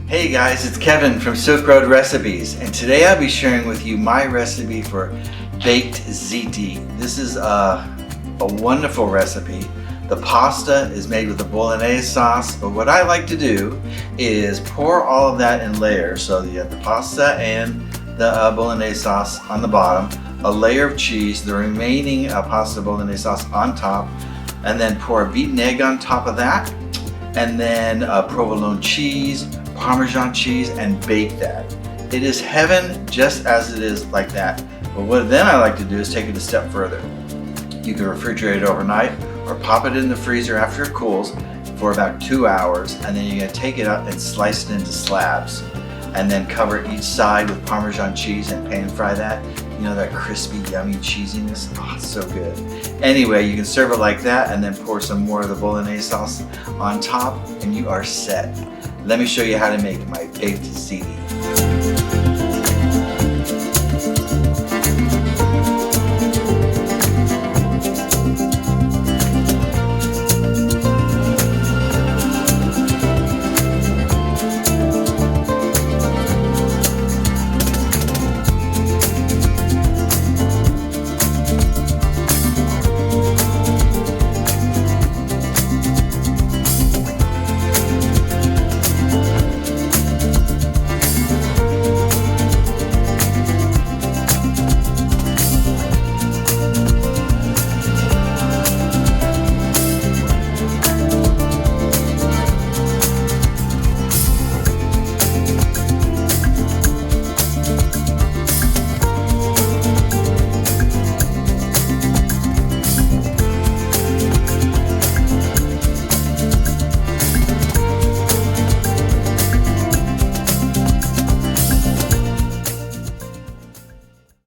Hey guys, it's Kevin from Silk Road Recipes, and today I'll be sharing with you my recipe for baked ziti. This is a wonderful recipe. The pasta is made with the Bolognese sauce, but what I like to do is pour all of that in layers. So you have the pasta and the Bolognese sauce on the bottom, a layer of cheese, the remaining pasta Bolognese sauce on top, and then pour a beaten egg on top of that, and then provolone cheese, Parmesan cheese, and bake that. It is heaven just as it is like that. But what then I like to do is take it a step further. You can refrigerate it overnight or pop it in the freezer after it cools for about 2 hours, and then you're going to take it up and slice it into slabs, and then cover each side with Parmesan cheese and pan fry that. You know, that crispy, yummy cheesiness. Oh, it's so good. Anyway, you can serve it like that and then pour some more of the Bolognese sauce on top and you are set. Let me show you how to make my baked ziti.